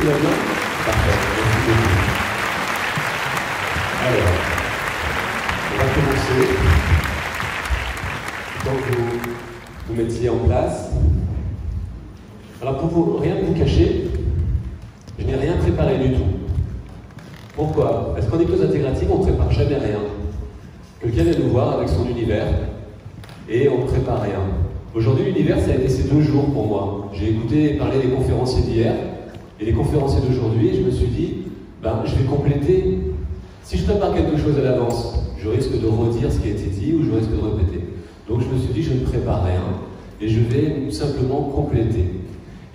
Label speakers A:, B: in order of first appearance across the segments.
A: va bien? Parfait, merci beaucoup. Alors, on va commencer. Tant que vous mettiez en place. Alors, pour rien vous cacher, je n'ai rien préparé du tout. Pourquoi? Parce qu'en hypnose intégrative, on ne prépare jamais rien. Quelqu'un vient nous voir avec son univers et on ne prépare rien. Aujourd'hui, l'univers, ça a été ces 2 jours pour moi. J'ai écouté parler des conférenciers d'hier et les conférenciers d'aujourd'hui et je me suis dit, je vais compléter. Si je prépare quelque chose à l'avance, je risque de redire ce qui a été dit ou je risque de répéter. Donc je me suis dit, je ne prépare rien et je vais simplement compléter.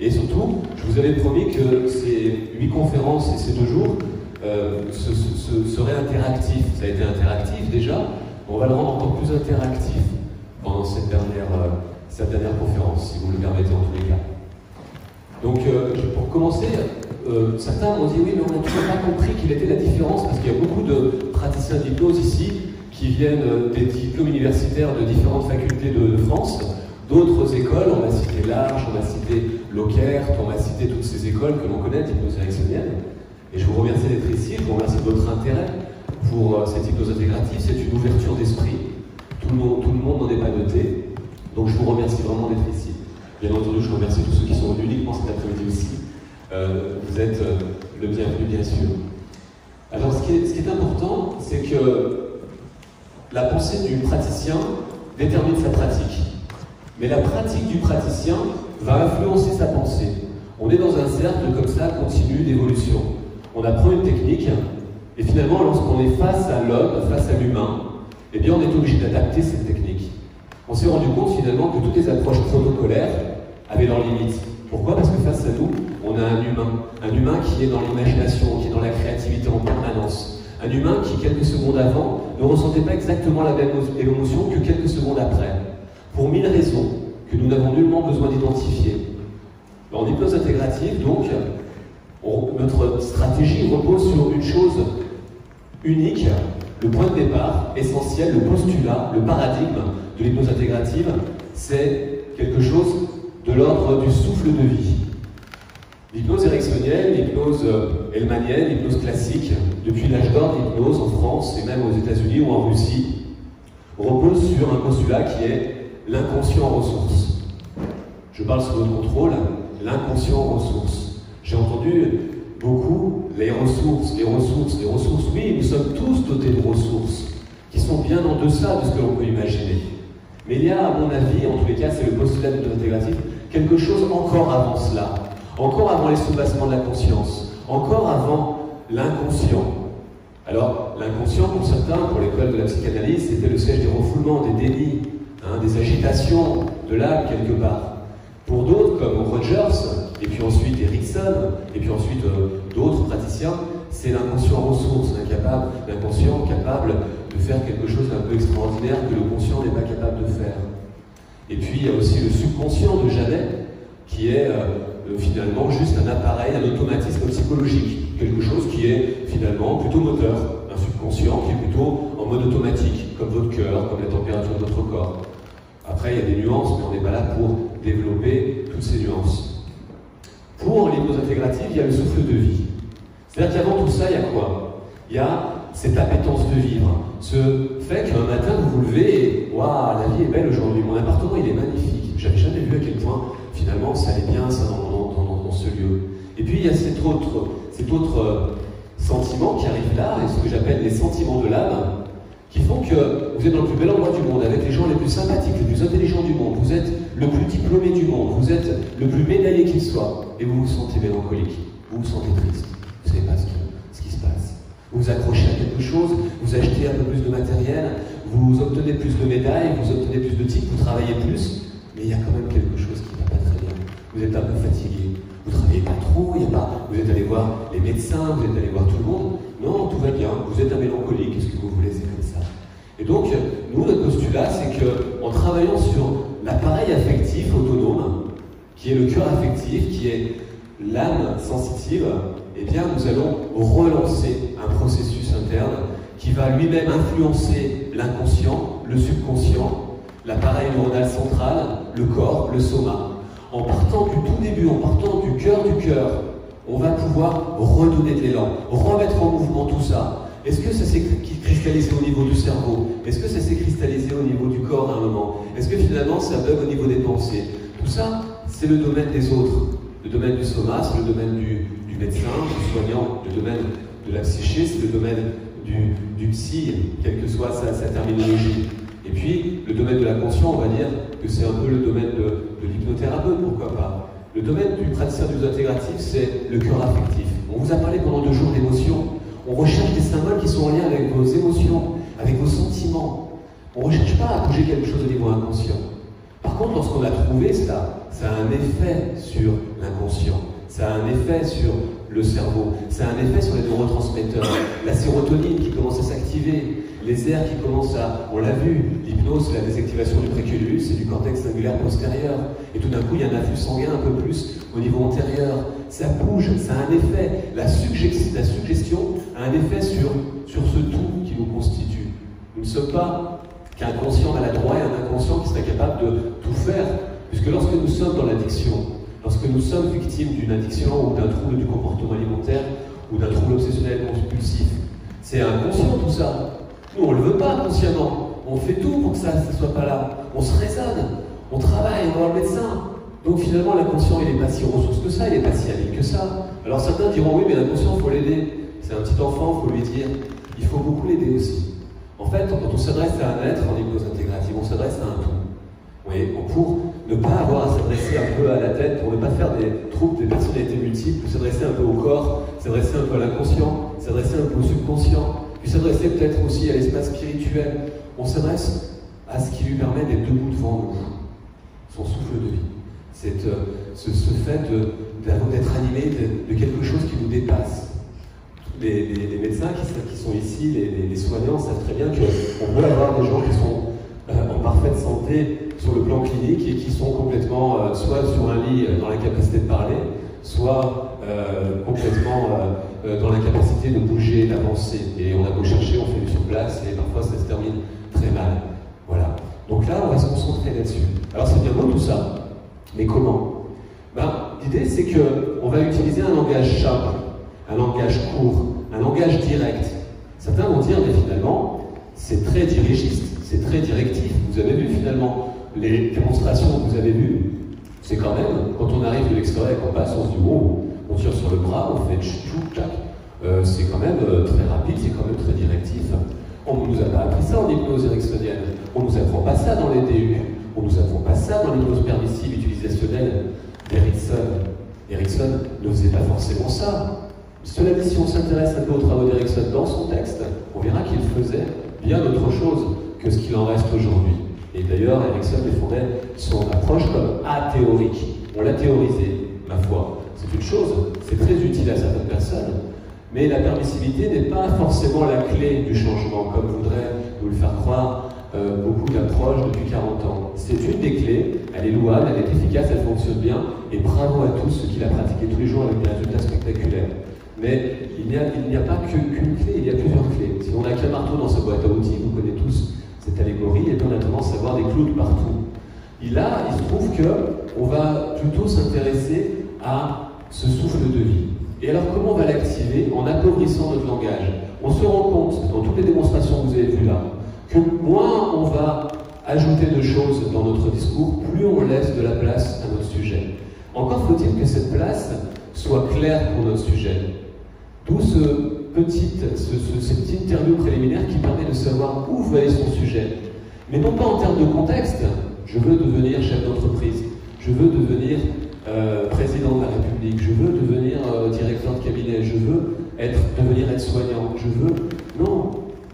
A: Et surtout, je vous avais promis que ces 8 conférences et ces 2 jours seraient interactifs. Ça a été interactif déjà, on va le rendre encore plus interactif pendant cette dernière conférence, si vous me le permettez en tous les cas. Donc, pour commencer, certains m'ont dit oui, mais on n'a toujours pas compris quelle était la différence, parce qu'il y a beaucoup de praticiens d'hypnose ici qui viennent des diplômes universitaires de différentes facultés de France, d'autres écoles, on va citer l'Arche, on va citer l'Ockert, on va citer toutes ces écoles que l'on connaît d'hypnose ericksonienne. Et je vous remercie d'être ici, je vous remercie de votre intérêt pour cette hypnose intégrative, c'est une ouverture d'esprit. Tout le monde n'en est pas noté, donc je vous remercie vraiment d'être ici. Bien entendu, je remercie tous ceux qui sont venus uniquement cet après-midi aussi. Vous êtes le bienvenu, bien sûr. Alors, ce qui est important, c'est que la pensée du praticien détermine sa pratique. Mais la pratique du praticien va influencer sa pensée. On est dans un cercle comme ça, continu d'évolution. On apprend une technique, et finalement, lorsqu'on est face à l'homme, face à l'humain, eh bien, on est obligé d'adapter cette technique. On s'est rendu compte finalement que toutes les approches protocolaires avaient leurs limites. Pourquoi? Parce que face à nous, on a un humain qui est dans l'imagination, qui est dans la créativité en permanence. Un humain qui, quelques secondes avant, ne ressentait pas exactement la même émotion que quelques secondes après. Pour 1000 raisons que nous n'avons nullement besoin d'identifier. En hypnose intégrative, donc, notre stratégie repose sur une chose unique, le point de départ, essentiel, le postulat, le paradigme de l'hypnose intégrative, c'est quelque chose de l'ordre du souffle de vie. L'hypnose ericksonienne, l'hypnose hellmanienne, l'hypnose classique, depuis l'âge d'or de l'hypnose en France et même aux États-Unis ou en Russie, repose sur un postulat qui est l'inconscient ressource. Je parle sous votre contrôle, l'inconscient ressource. J'ai entendu beaucoup les ressources. Oui, nous sommes tous dotés de ressources qui sont bien en deçà de ce que l'on peut imaginer. Mais il y a, à mon avis, en tous les cas, c'est le postulat de l'hypnose intégrative, quelque chose encore avant cela, encore avant les soubassements de la conscience, encore avant l'inconscient. Alors, l'inconscient, pour certains, pour l'école de la psychanalyse, c'était le siège des refoulements, des dénis, des agitations de l'âme quelque part. Pour d'autres, comme Rogers, et puis ensuite Erickson, et puis ensuite d'autres praticiens, c'est l'inconscient ressource, l'inconscient capable de faire quelque chose d'un peu extraordinaire que le conscient n'est pas capable de faire. Et puis il y a aussi le subconscient de Janet, qui est finalement juste un appareil, un automatisme psychologique, quelque chose qui est finalement plutôt moteur, un subconscient qui est plutôt en mode automatique, comme votre cœur, comme la température de votre corps. Après, il y a des nuances, mais on n'est pas là pour développer toutes ces nuances. Pour l'hypnose intégrative, il y a le souffle de vie. C'est-à-dire qu'avant tout ça, il y a quoi? Il y a cette appétence de vivre. Ce fait qu'un matin, vous vous levez et « Waouh, la vie est belle aujourd'hui, mon appartement, il est magnifique. J'avais jamais vu à quel point, finalement, ça allait bien, ça, dans ce lieu. » Et puis, il y a cet autre sentiment qui arrive là, et ce que j'appelle les sentiments de l'âme, qui font que vous êtes dans le plus bel endroit du monde, avec les gens les plus sympathiques, les plus intelligents du monde, vous êtes le plus diplômé du monde, vous êtes le plus médaillé qu'il soit, et vous vous sentez mélancolique, vous vous sentez triste, vous ne savez pas ce qui se passe. Vous vous accrochez à quelque chose, vous achetez un peu plus de matériel, vous obtenez plus de médailles, vous obtenez plus de titres, vous travaillez plus, mais il y a quand même quelque chose qui ne va pas très bien. Vous êtes un peu fatigué, vous ne travaillez pas trop, vous êtes allé voir les médecins, vous êtes allé voir tout le monde. Non, tout va bien, vous êtes un mélancolique, qu'est-ce que vous voulez, c'est comme ça. Et donc, nous, notre postulat, c'est qu'en travaillant sur l'appareil affectif autonome, qui est le cœur affectif, qui est l'âme sensitive, eh bien, nous allons relancer un processus interne qui va lui-même influencer l'inconscient, le subconscient, l'appareil neuronal central, le corps, le soma. En partant du tout début, en partant du cœur, on va pouvoir redonner de l'élan, remettre en mouvement tout ça. Est-ce que ça s'est cristallisé au niveau du cerveau? Est-ce que ça s'est cristallisé au niveau du corps à un moment? Est-ce que finalement ça bug au niveau des pensées? Tout ça, c'est le domaine des autres. Le domaine du soma, c'est le domaine du médecin, du soignant, le domaine de la psyché, c'est le domaine du psy, quelle que soit sa terminologie. Et puis, le domaine de l'inconscient, on va dire que c'est un peu le domaine de l'hypnothérapeute, pourquoi pas. Le domaine du praticien d'hypnose intégrative, c'est le cœur affectif. On vous a parlé pendant 2 jours d'émotions. On recherche des symboles qui sont en lien avec vos émotions, avec vos sentiments. On ne recherche pas à bouger quelque chose au niveau inconscient. Par contre, lorsqu'on a trouvé ça, ça a un effet sur l'inconscient, ça a un effet sur le cerveau, ça a un effet sur les neurotransmetteurs, la sérotonine qui commence à s'activer, les aires qui commencent à... On l'a vu, l'hypnose, c'est la désactivation du préculus et du cortex singulaire postérieur. Et tout d'un coup, il y a un afflux sanguin un peu plus au niveau antérieur. Ça bouge, ça a un effet. La suggestion a un effet sur ce tout qui nous constitue. Nous ne sommes pas qu'un conscient maladroit et un inconscient qui serait capable de tout faire. Puisque lorsque nous sommes dans l'addiction, lorsque nous sommes victimes d'une addiction ou d'un trouble du comportement alimentaire ou d'un trouble obsessionnel compulsif, c'est inconscient tout ça. Nous, on ne le veut pas consciemment. On fait tout pour que ça ne soit pas là. On se raisonne, on travaille, on va voir le médecin. Donc finalement, l'inconscient, il n'est pas si ressource que ça, il n'est pas si habile que ça. Alors certains diront, oui, mais l'inconscient, il faut l'aider. C'est un petit enfant, il faut lui dire. Il faut beaucoup l'aider aussi. En fait, quand on s'adresse à un être en hypnose intégrative, on s'adresse à un tout. Oui, pour ne pas avoir à s'adresser un peu à la tête, pour ne pas faire des troubles des personnalités multiples, s'adresser un peu au corps, s'adresser un peu à l'inconscient, s'adresser un peu au subconscient, puis s'adresser peut-être aussi à l'espace spirituel. On s'adresse à ce qui lui permet d'être debout devant nous, son souffle de vie. Ce fait d'être animé de quelque chose qui nous dépasse. Les médecins qui sont ici, les soignants, savent très bien qu'on peut avoir des gens qui sont en parfaite santé sur le plan clinique et qui sont complètement soit sur un lit dans l'incapacité de parler, soit complètement dans l'incapacité de bouger, d'avancer. Et on a beau chercher, on fait du sur place et parfois ça se termine très mal. Voilà. Donc là, on va se concentrer là-dessus. Alors c'est bien beau tout ça, mais comment? L'idée c'est qu'on va utiliser un langage simple, un langage court, un langage direct. Certains vont dire, mais finalement, c'est très dirigiste, c'est très directif. Vous avez vu finalement les démonstrations que vous avez vues, c'est quand même, quand on arrive de l'extérieur et qu'on passe, on se dit, oh, on tire sur le bras, on fait tchou, tchac. C'est quand même très rapide, c'est quand même très directif. On ne nous a pas appris ça en hypnose ericksonienne. On ne nous apprend pas ça dans les DU. On ne nous apprend pas ça dans l'hypnose permissive utilisationnelle d'Erickson. Erickson ne faisait pas forcément ça. Cela dit, si on s'intéresse un peu aux travaux d'Erickson dans son texte, on verra qu'il faisait bien autre chose que ce qu'il en reste aujourd'hui. Et d'ailleurs, Erickson défendait son approche comme athéorique. On l'a théorisé, ma foi. C'est une chose, c'est très utile à certaines personnes, mais la permissivité n'est pas forcément la clé du changement, comme voudraient nous le faire croire beaucoup d'approches depuis 40 ans. C'est une des clés, elle est louable, elle est efficace, elle fonctionne bien, et bravo à tous ceux qui la pratiquent tous les jours avec des résultats spectaculaires. Mais il n'y a pas qu'une clé, il y a plusieurs clés. Si on n'a qu'un marteau dans sa boîte à outils, vous connaissez tous cette allégorie, et on a tendance à voir des clous de partout. Et là, il se trouve qu'on va plutôt s'intéresser à ce souffle de vie. Et alors, comment on va l'activer? En appauvrissant notre langage. On se rend compte, dans toutes les démonstrations que vous avez vues là, que moins on va ajouter de choses dans notre discours, plus on laisse de la place à notre sujet. Encore faut-il que cette place soit claire pour notre sujet. D'où cette petite interview préliminaire qui permet de savoir où va aller son sujet. Mais non pas en termes de contexte. Je veux devenir chef d'entreprise. Je veux devenir président de la République. Je veux devenir directeur de cabinet. Je veux devenir aide-soignant. Je veux... Non.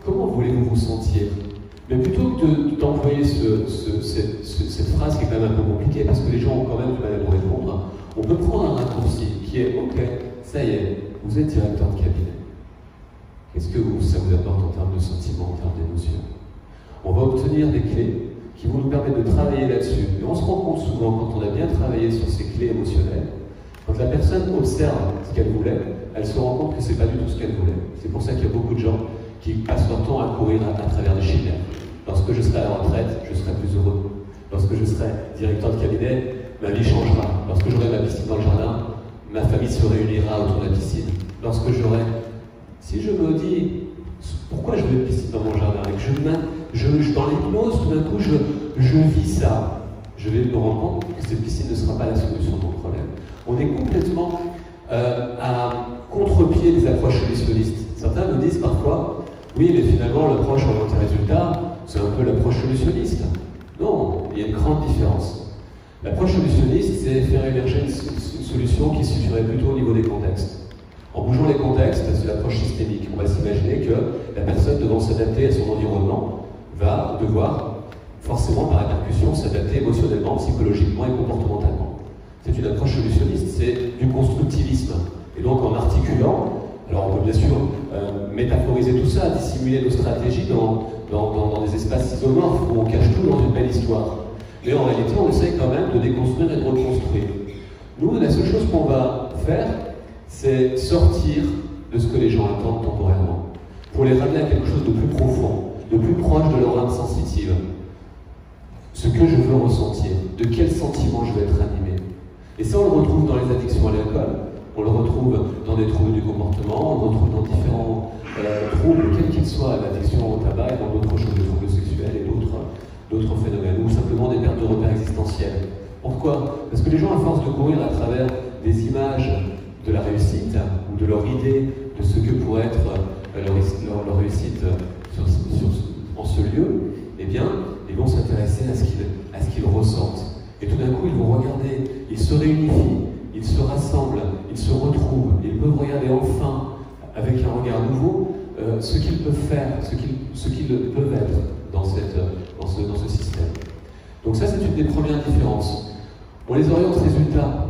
A: Comment voulez-vous vous sentir? Mais plutôt que d'employer cette phrase qui est quand même un peu compliquée, parce que les gens ont quand même du mal à nous répondre, on peut prendre un raccourci qui est « Ok, ça y est, vous êtes directeur de cabinet. Qu'est-ce que ça vous apporte en termes de sentiments, en termes d'émotions ?» On va obtenir des clés qui vont nous permettre de travailler là-dessus. Et on se rend compte souvent, quand on a bien travaillé sur ces clés émotionnelles, quand la personne observe ce qu'elle voulait, elle se rend compte que ce n'est pas du tout ce qu'elle voulait. C'est pour ça qu'il y a beaucoup de gens qui passent leur temps à courir à travers des chimères. Lorsque je serai à la retraite, je serai plus heureux. Lorsque je serai directeur de cabinet, ma vie changera. Lorsque j'aurai ma piscine dans le jardin, ma famille se réunira autour de la piscine. Lorsque si je me dis, pourquoi je veux une piscine dans mon jardin? Dans l'hypnose, tout d'un coup, je vis ça. Je vais me rendre compte que cette piscine ne sera pas la solution de mon problème. On est complètement à contre-pied des approches solutionnistes. Certains nous disent parfois, oui, mais finalement, l'approche orientée résultat, c'est un peu l'approche solutionniste. Non, il y a une grande différence. L'approche solutionniste, c'est faire émerger une solution qui suffirait plutôt au niveau des contextes. En bougeant les contextes, c'est l'approche systémique. On va s'imaginer que la personne devant s'adapter à son environnement va devoir forcément par répercussion s'adapter émotionnellement, psychologiquement et comportementalement. C'est une approche solutionniste, c'est du constructivisme. Et donc en articulant, alors on peut bien sûr métaphoriser tout ça, dissimuler nos stratégies dans des espaces isomorphes où on cache tout dans une belle histoire. Mais en réalité, on essaye quand même de déconstruire et de reconstruire. Nous, la seule chose qu'on va faire, c'est sortir de ce que les gens attendent temporairement, pour les ramener à quelque chose de plus profond, de plus proche de leur âme sensitive. Ce que je veux ressentir, de quel sentiment je vais être animé. Et ça, on le retrouve dans les addictions à l'alcool, on le retrouve dans des troubles du comportement, on le retrouve dans différents troubles, quels qu'ils soient, l'addiction au tabac et dans d'autres choses, des troubles sexuels et d'autres phénomènes, ou simplement des pertes de repères existentiels. Pourquoi? Parce que les gens, à force de courir à travers des images de la réussite, ou de leur idée de ce que pourrait être leur réussite en ce lieu, eh bien, ils vont s'intéresser à ce qu'ils ressentent. Et tout d'un coup, ils vont regarder, ils se réunifient, ils se rassemblent, ils se retrouvent, ils peuvent regarder enfin, avec un regard nouveau, ce qu'ils peuvent faire, ce qu'ils peuvent être dans ce système. Donc ça, c'est une des premières différences. On les oriente résultats.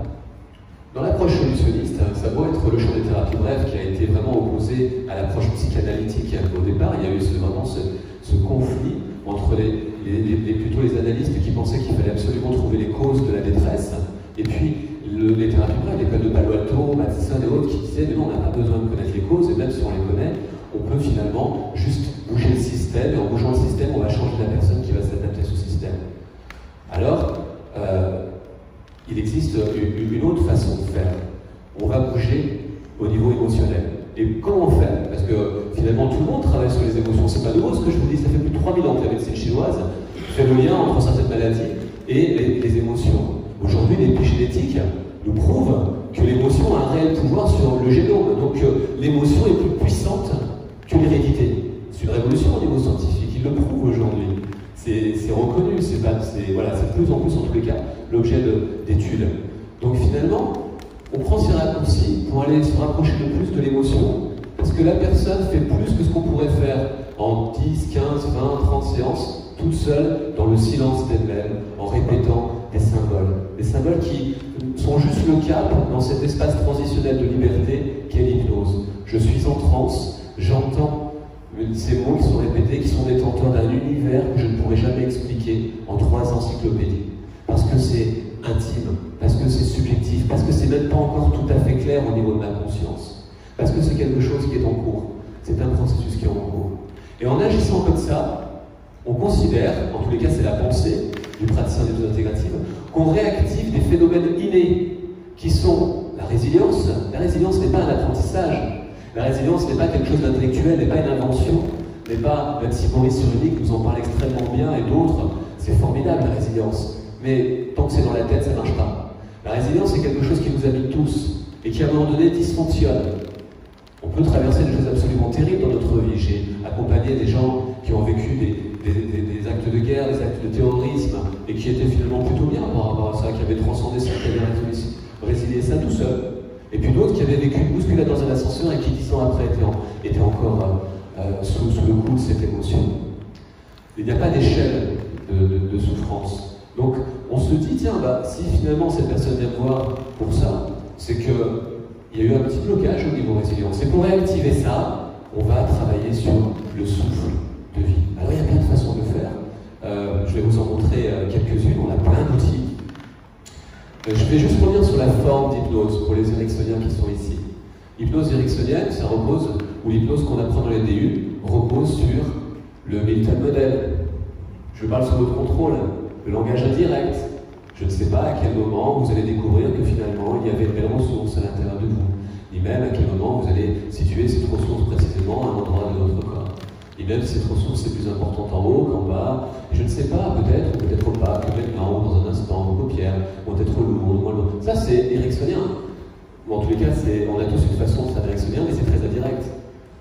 A: Dans l'approche solutionniste, ça doit être le champ des thérapies brèves qui a été vraiment opposé à l'approche psychanalytique. Au départ, il y a eu vraiment ce conflit entre plutôt les analystes qui pensaient qu'il fallait absolument trouver les causes de la détresse, et puis les thérapies brèves, l'école de Palo Alto, Matheson et autres, qui disaient mais non, on n'a pas besoin de connaître les causes, et même si on les connaît, on peut finalement juste bouger le système, et en bougeant le système, on va changer la personne qui va s'adapter à ce système. Alors, il existe une autre façon de faire. On va bouger au niveau émotionnel. Et comment on fait? Parce que finalement tout le monde travaille sur les émotions. C'est pas nouveau ce que je vous dis, ça fait plus de 3000 ans que la médecine chinoise fait le lien entre certaines maladies et les émotions. Aujourd'hui, l'épigénétique nous prouve que l'émotion a un réel pouvoir sur le génome. Donc l'émotion est plus puissante que l'hérédité. C'est une révolution au niveau scientifique, il le prouve aujourd'hui. C'est reconnu, c'est de plus en plus en tous les cas l'objet d'études. Donc finalement, on prend ces raccourcis pour aller se rapprocher le plus de l'émotion, parce que la personne fait plus que ce qu'on pourrait faire en 10, 15, 20, 30 séances, toute seule, dans le silence d'elle-même, en répétant des symboles qui sont juste le cap dans cet espace transitionnel de liberté qu'est l'hypnose. Je suis en transe, j'entends ces mots qui sont répétés, qui sont détenteurs d'un univers que je ne pourrais jamais expliquer en 3 encyclopédies. Parce que c'est intime, parce que c'est subjectif, parce que c'est même pas encore tout à fait clair au niveau de ma conscience. Parce que c'est quelque chose qui est en cours. C'est un processus qui est en cours. Et en agissant comme ça, on considère, en tous les cas c'est la pensée du praticien d'hypnose intégrative, qu'on réactive des phénomènes innés qui sont la résilience. La résilience n'est pas un apprentissage. La résilience n'est pas quelque chose d'intellectuel, n'est pas une invention, n'est pas, même si Maurice Cyrulnik nous en parle extrêmement bien et d'autres, c'est formidable la résilience. Mais tant que c'est dans la tête, ça ne marche pas. La résilience, c'est quelque chose qui nous habite tous et qui à un moment donné dysfonctionne. On peut traverser des choses absolument terribles dans notre vie. J'ai accompagné des gens qui ont vécu des actes de guerre, des actes de terrorisme et qui étaient finalement plutôt bien par rapport à ça, qui avaient transcendé ça, qui avaient résilié ça tout seul. Et puis d'autres qui avaient vécu une bousculade dans un ascenseur et qui 10 ans après étaient encore sous le coup de cette émotion. Il n'y a pas d'échelle de souffrance. Donc on se dit, tiens, si finalement cette personne vient me voir pour ça, c'est qu'il y a eu un petit blocage au niveau résilience. Et pour réactiver ça, on va travailler sur le souffle de vie. Alors il y a plein de façons de faire. Je vais vous en montrer quelques-unes, on a plein d'outils. Je vais juste revenir sur la forme d'hypnose pour les ericksoniens qui sont ici. L'hypnose ericksonienne, ça repose, ou l'hypnose qu'on apprend dans les DU, repose sur le Milton Model. Je parle sous votre contrôle, le langage indirect. Je ne sais pas à quel moment vous allez découvrir que finalement il y avait une belle ressource à l'intérieur de vous, ni même à quel moment vous allez situer cette ressource précisément à un endroit de votre corps. Et même si cette ressource est plus importante en haut qu'en bas, je ne sais pas, peut-être ou peut-être pas, que maintenant, ou dans un instant, vos paupières vont être lourdes, moins lourdes. Ça, c'est ericksonien. Ou en tous les cas, on a tous une façon de faire ericksonien, mais c'est très indirect.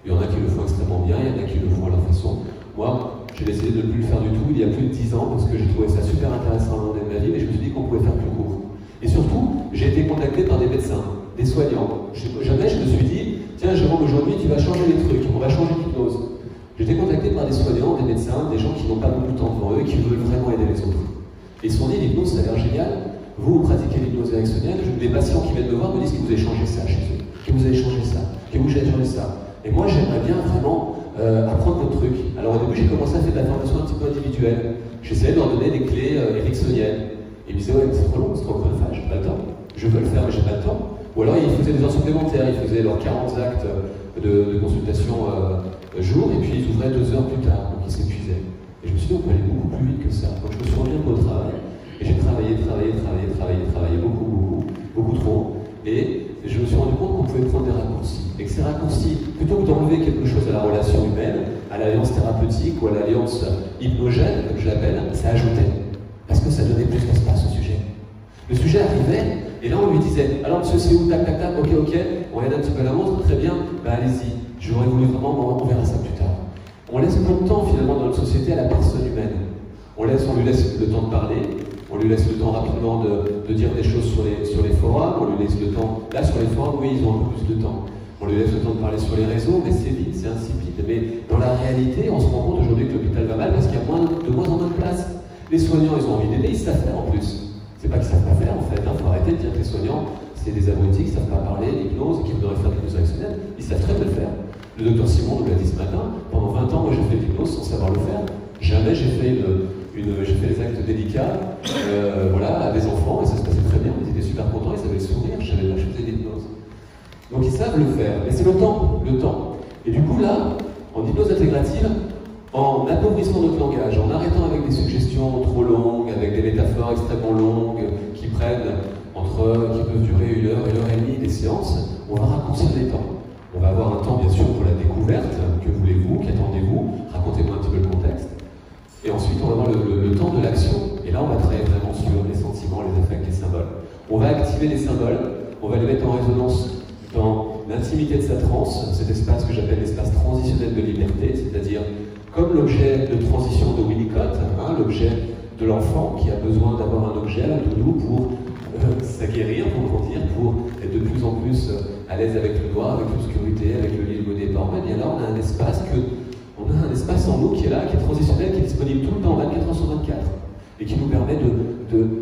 A: Il y en a qui le font extrêmement bien, il y en a qui le font à leur façon. Moi, j'ai décidé de ne plus le faire du tout il y a plus de 10 ans, parce que j'ai trouvé ça super intéressant à un moment de ma vie, mais je me suis dit qu'on pouvait faire plus court. Et surtout, j'ai été contacté par des médecins, des soignants. Jamais je me suis dit, tiens Jérôme, aujourd'hui tu vas changer les trucs, on va changer l'hypnose. J'ai été contacté par des soignants, des médecins, des gens qui n'ont pas beaucoup de temps devant eux et qui veulent vraiment aider les autres. Et ils se sont dit, l'hypnose, ça a l'air génial. Vous pratiquez l'hypnose ericksonienne, les patients qui viennent me voir me disent que vous avez changé ça chez eux, que vous avez changé ça, que vous avez changé ça. Et moi, j'aimerais bien vraiment apprendre votre truc. Alors au début, j'ai commencé à faire de la formation un petit peu individuelle. J'essayais de leur donner des clés ericksoniennes. Et ils me disaient, ouais, c'est trop long, c'est trop chronophage, j'ai pas le temps. Je veux le faire, mais j'ai pas le temps. Ou alors ils faisaient des heures supplémentaires, ils faisaient leurs 40 actes de consultation jour, et puis ils ouvraient 2 heures plus tard, donc ils s'épuisaient. Et je me suis dit, on peut aller beaucoup plus vite que ça. Donc je me suis rendu au travail, et j'ai travaillé beaucoup trop. Et je me suis rendu compte qu'on pouvait prendre des raccourcis. Et que ces raccourcis, plutôt que d'enlever quelque chose à la relation humaine, à l'alliance thérapeutique ou à l'alliance hypnogène, comme je l'appelle, ça ajoutait. Parce que ça donnait plus d'espace au sujet. Le sujet arrivait, et là on lui disait, alors monsieur c'est où, tac, ok, on regarde un petit peu la montre, très bien, bah allez-y, j'aurais voulu vraiment, on verra ça plus tard. On laisse peu de temps finalement dans notre société à la personne humaine. On lui laisse le temps de parler, on lui laisse le temps rapidement de dire des choses sur les forums, on lui laisse le temps, là sur les forums, oui, ils ont un peu plus de temps. On lui laisse le temps de parler sur les réseaux, mais c'est vite, c'est insipide. Mais dans la réalité, on se rend compte aujourd'hui que l'hôpital va mal parce qu'il y a de moins en moins de place. Les soignants, ils ont envie d'aider, ils savent faire en plus. C'est pas qu'ils savent pas faire en fait, il faut arrêter de dire que les soignants, c'est des abrutis qui savent pas parler, l'hypnose, et qui voudraient faire de l'hypnose ericksonienne. Ils savent très bien le faire. Le docteur Simon nous l'a dit ce matin, pendant 20 ans, moi j'ai fait de l'hypnose sans savoir le faire. Jamais j'ai fait des actes délicats voilà, à des enfants, et ça se passait très bien, ils étaient super contents, ils avaient le sourire, je savais pas que je faisais de l'hypnose. Donc ils savent le faire, mais c'est le temps. Et du coup là, en hypnose intégrative, en appauvrissant notre langage, en arrêtant avec des suggestions trop longues, avec des métaphores extrêmement longues, qui peuvent durer 1 heure, 1 heure et demie des séances, on va raccourcir les temps. On va avoir un temps bien sûr pour la découverte, que voulez-vous, qu'attendez-vous, racontez-moi un petit peu le contexte. Et ensuite on va avoir le temps de l'action. Et là on va travailler vraiment sur les sentiments, les affects, les symboles. On va activer les symboles, on va les mettre en résonance dans l'intimité de sa transe, cet espace que j'appelle l'espace transitionnel de liberté, c'est-à-dire comme l'objet de transition de Winnicott, l'objet de l'enfant qui a besoin d'avoir un objet, un doudou, pour s'aguerrir, pour grandir, pour être de plus en plus à l'aise avec le noir, avec l'obscurité, avec le lit de départ. Et bien là, on a un espace en nous qui est là, qui est transitionnel, qui est disponible tout le temps, 24 heures sur 24, et qui nous permet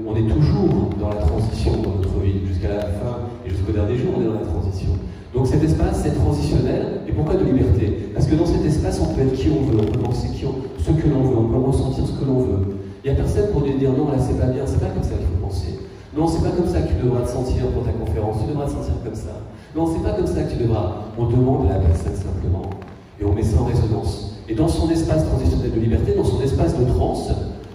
A: on est toujours dans la transition dans notre vie, jusqu'à la fin et jusqu'au dernier jour, on est dans la transition. Donc cet espace, c'est transitionnel. Et pourquoi de liberté? Parce que dans cet espace, on peut être qui on veut, on peut penser ce que l'on veut, on peut ressentir ce que l'on veut. Il n'y a personne pour nous dire non, là c'est pas bien, c'est pas comme ça qu'il faut penser. Non, c'est pas comme ça que tu devras te sentir pour ta conférence, tu devras te sentir comme ça. Non, c'est pas comme ça que tu devras. On demande à la personne simplement. Et on met ça en résonance. Et dans son espace transitionnel de liberté, dans son espace de transe,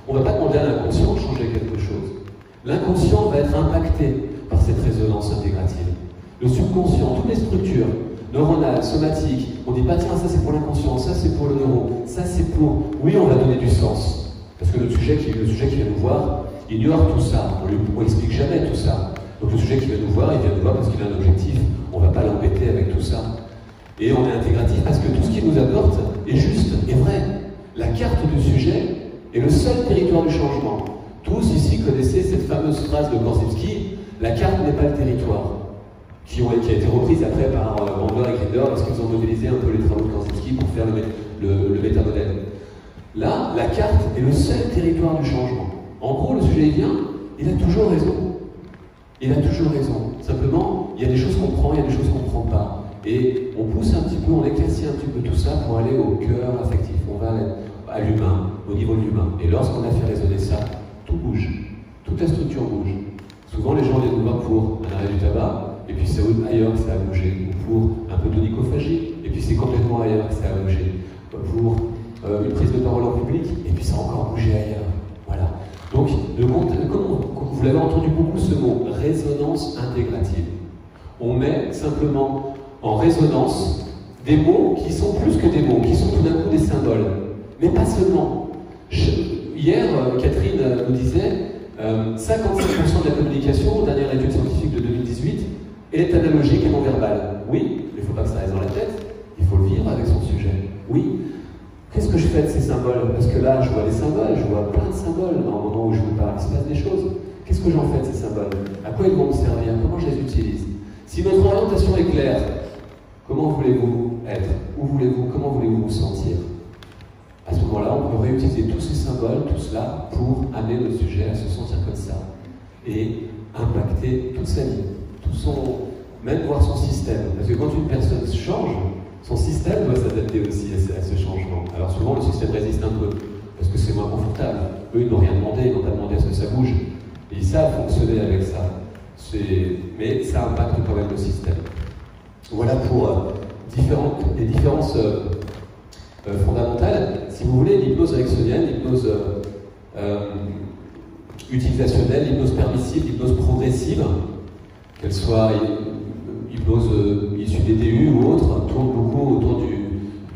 A: on ne va pas demander à l'inconscient de changer quelque chose. L'inconscient va être impacté par cette résonance intégrative. Le subconscient, toutes les structures neuronales, somatiques, on ne dit pas tiens, ça c'est pour l'inconscient, ça c'est pour le neuro, ça c'est pour... Oui, on va donner du sens. Parce que le sujet qui vient nous voir ignore tout ça, on lui explique jamais tout ça. Donc le sujet qui vient nous voir, il vient nous voir parce qu'il a un objectif, on ne va pas l'embêter avec tout ça. Et on est intégratif parce que tout ce qu'il nous apporte est juste, est vrai. La carte du sujet est le seul territoire du changement. Tous ici connaissez cette fameuse phrase de Korzybski, la carte n'est pas le territoire, qui a été reprise après par Bandler et Grinder parce qu'ils ont modélisé un peu les travaux de Korzybski pour faire le métamodèle. Là, la carte est le seul territoire du changement. En gros, le sujet vient, il a toujours raison. Il a toujours raison. Simplement, il y a des choses qu'on prend, il y a des choses qu'on ne prend pas. Et on pousse un petit peu, on éclaircit un petit peu tout ça pour aller au cœur affectif. On va à l'humain, au niveau de l'humain. Et lorsqu'on a fait résonner ça, tout bouge. Toute la structure bouge. Souvent, les gens viennent nous voir pour un arrêt du tabac, et puis c'est ailleurs que ça a bougé. Ou pour un peu d'onychophagie, et puis c'est complètement ailleurs que ça a bougé. Pour une prise de parole en public, et puis ça a encore bougé ailleurs. Voilà. Donc, comme vous vous l'avez entendu beaucoup ce mot, résonance intégrative. On met simplement en résonance des mots qui sont plus que des mots, qui sont tout d'un coup des symboles. Mais pas seulement. Hier, Catherine nous disait 55% de la communication, dernière étude scientifique de 2018, est analogique et non verbale. Oui, mais il ne faut pas que ça reste dans la tête, il faut le vivre avec son sujet. Oui. Qu'est-ce que je fais de ces symboles? Parce que là, je vois des symboles, je vois plein de symboles au moment où je vous parle, il se passe des choses. Qu'est-ce que j'en fais de ces symboles? À quoi ils vont me servir? Comment je les utilise? Si votre orientation est claire, comment voulez-vous être? Comment voulez-vous vous sentir? À ce moment-là, on peut réutiliser tous ces symboles, tout cela, pour amener notre sujet à se sentir comme ça. Et impacter toute sa vie, même voir son système. Parce que quand une personne change, son système doit s'adapter aussi à ce changement. Alors souvent, le système résiste un peu, parce que c'est moins confortable. Eux, ils n'ont rien demandé, ils n'ont pas demandé à ce que ça bouge. Et ils savent fonctionner avec ça. Mais ça impacte quand même le système. Voilà pour les différences fondamentales. Si vous voulez, l'hypnose ericksonienne, l'hypnose utilisationnelle, l'hypnose permissive, l'hypnose progressive, qu'elle soit hypnose issue des TU ou autre, tourne beaucoup autour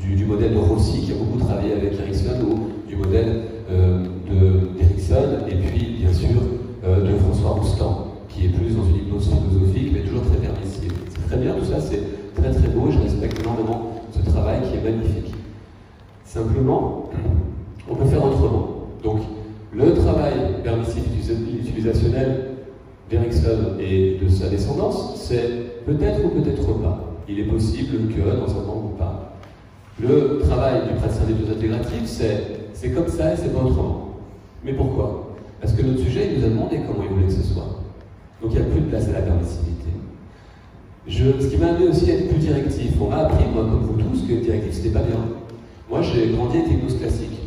A: du modèle de Rossi, qui a beaucoup travaillé avec Erickson, ou du modèle d'Erickson, et puis bien sûr de François Roustan, qui est plus dans une hypnose philosophique, mais toujours très permissive. C'est très bien, tout ça, c'est très très beau, je respecte énormément ce travail qui est magnifique. Simplement, on peut faire autrement. Donc, le travail permissif utilisationnel d'Erickson et de sa descendance, c'est peut-être ou peut-être pas. Il est possible que dans un temps ou pas. Le travail du praticien d'hypnose intégrative, c'est comme ça et c'est pas autrement. Mais pourquoi? Parce que notre sujet, il nous a demandé comment il voulait que ce soit. Donc il n'y a plus de place à la permissivité. Ce qui m'a amené aussi à être plus directif. On m'a appris, moi comme vous tous, que être directif, c'était pas bien. Moi, j'ai grandi avec l'hypnose classique.